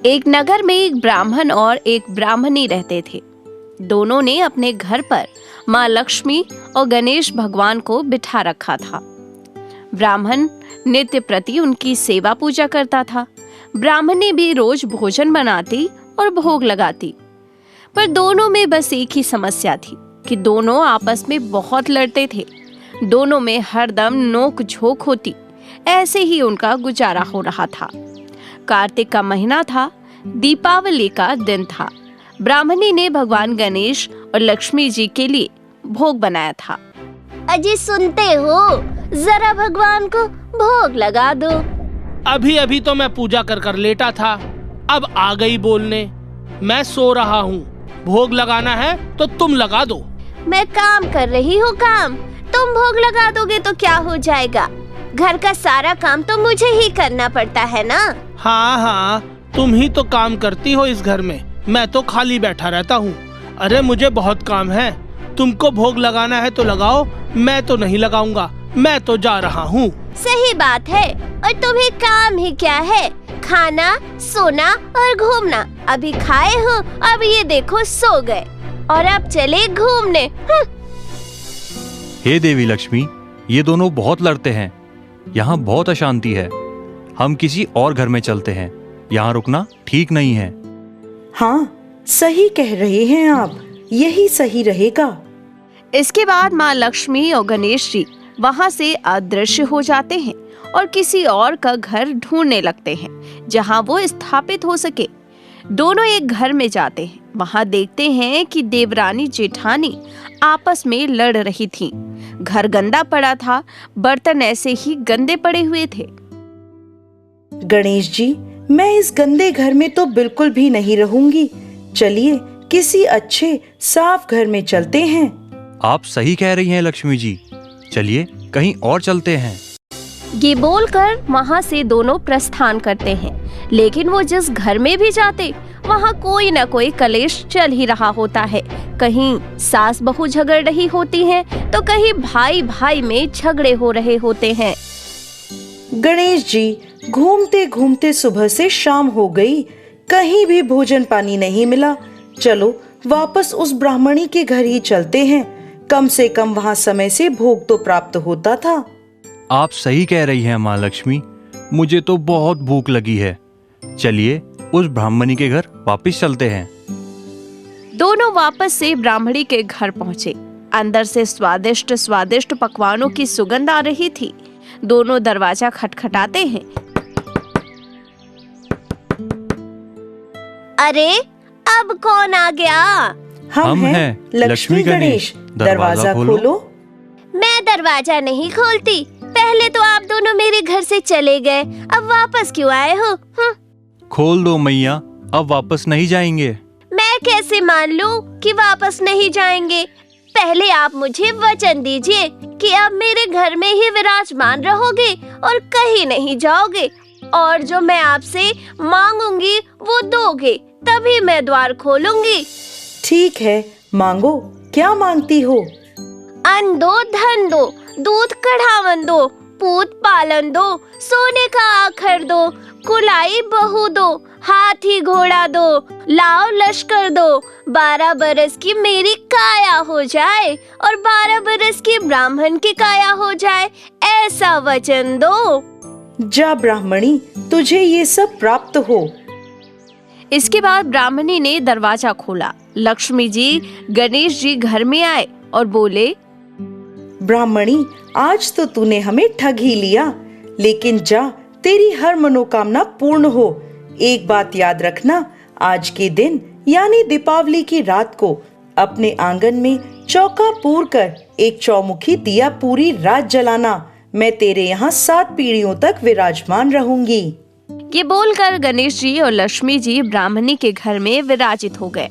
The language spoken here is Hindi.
एक नगर में एक ब्राह्मण और एक ब्राह्मणी रहते थे। दोनों ने अपने घर पर माँ लक्ष्मी और गणेश भगवान को बिठा रखा था। ब्राह्मण नित्य प्रति उनकी सेवा पूजा करता था। ब्राह्मणी भी रोज भोजन बनाती और भोग लगाती। पर दोनों में बस एक ही समस्या थी कि दोनों आपस में बहुत लड़ते थे। दोनों में हरदम नोक झोंक होती। ऐसे ही उनका गुजारा हो रहा था। कार्तिक का महीना था, दीपावली का दिन था। ब्राह्मणी ने भगवान गणेश और लक्ष्मी जी के लिए भोग बनाया था। अजी सुनते हो, जरा भगवान को भोग लगा दो। अभी अभी तो मैं पूजा कर कर लेटा था, अब आ गई बोलने। मैं सो रहा हूँ, भोग लगाना है तो तुम लगा दो। मैं काम कर रही हूँ काम, तुम भोग लगा दोगे तो क्या हो जाएगा? घर का सारा काम तो मुझे ही करना पड़ता है ना। हाँ हाँ, तुम ही तो काम करती हो इस घर में, मैं तो खाली बैठा रहता हूँ। अरे मुझे बहुत काम है, तुमको भोग लगाना है तो लगाओ, मैं तो नहीं लगाऊंगा, मैं तो जा रहा हूँ। सही बात है, और तुम्हें काम ही क्या है? खाना, सोना और घूमना। अभी खाए हो, अब ये देखो सो गए, और अब चले घूमने। हे देवी लक्ष्मी, ये दोनों बहुत लड़ते हैं। यहाँ बहुत अशांति है। हम किसी और घर में चलते हैं, यहाँ रुकना ठीक नहीं है। हाँ, सही कह रहे हैं आप, यही सही रहेगा। इसके बाद माँ लक्ष्मी और गणेश जी वहाँ से अदृश्य हो जाते हैं और किसी और का घर ढूंढने लगते हैं जहाँ वो स्थापित हो सके। दोनों एक घर में जाते हैं। वहाँ देखते हैं कि देवरानी जेठानी आपस में लड़ रही थीं। घर गंदा पड़ा था, बर्तन ऐसे ही गंदे पड़े हुए थे। गणेश जी, मैं इस गंदे घर में तो बिल्कुल भी नहीं रहूंगी। चलिए किसी अच्छे साफ घर में चलते हैं। आप सही कह रही हैं लक्ष्मी जी, चलिए कहीं और चलते हैं। ये बोलकर वहाँ से दोनों प्रस्थान करते हैं। लेकिन वो जिस घर में भी जाते, वहाँ कोई न कोई कलेश चल ही रहा होता है। कहीं सास बहू झगड़ रही होती हैं, तो कहीं भाई भाई में झगड़े हो रहे होते हैं। गणेश जी, घूमते घूमते सुबह से शाम हो गई, कहीं भी भोजन पानी नहीं मिला। चलो वापस उस ब्राह्मणी के घर ही चलते हैं, कम से कम वहाँ समय से भोग तो प्राप्त होता था। आप सही कह रही हैं माँ लक्ष्मी, मुझे तो बहुत भूख लगी है। चलिए उस ब्राह्मणी के घर वापस चलते हैं। दोनों वापस से ब्राह्मणी के घर पहुँचे। अंदर से स्वादिष्ट स्वादिष्ट पकवानों की सुगंध आ रही थी। दोनों दरवाजा खटखटाते हैं। अरे अब कौन आ गया? हम हैं लक्ष्मी गणेश, दरवाजा खोलो। मैं दरवाजा नहीं खोलती, पहले तो आप दोनों मेरे घर से चले गए, अब वापस क्यों आए हो? खोल दो मैया, अब वापस नहीं जाएंगे। मैं कैसे मान लूं कि वापस नहीं जाएंगे? पहले आप मुझे वचन दीजिए कि अब मेरे घर में ही विराजमान रहोगे और कहीं नहीं जाओगे, और जो मैं आपसे मांगूंगी वो दोगे, तभी मैं द्वार खोलूंगी। ठीक है, मांगो, क्या मांगती हो? अन्न दो, धन दो, दूध कढ़ावन दो, पूत पालन दो, सोने का आखर दो, कुलाई बहू दो, हाथी घोड़ा दो, लाव लश्कर दो, 12 बरस की मेरी काया हो जाए और 12 बरस की ब्राह्मण की काया हो जाए, ऐसा वचन दो। जा ब्राह्मणी, तुझे ये सब प्राप्त हो। इसके बाद ब्राह्मणी ने दरवाजा खोला। लक्ष्मी जी, गणेश जी घर में आए और बोले, ब्राह्मणी, आज तो तूने हमें ठग ही लिया, लेकिन जा, तेरी हर मनोकामना पूर्ण हो। एक बात याद रखना, आज के दिन यानी दीपावली की रात को अपने आंगन में चौका पूर कर एक चौमुखी दिया पूरी रात जलाना। मैं तेरे यहाँ 7 पीढ़ियों तक विराजमान रहूंगी। ये बोलकर गणेश जी और लक्ष्मी जी ब्राह्मणी के घर में विराजित हो गए।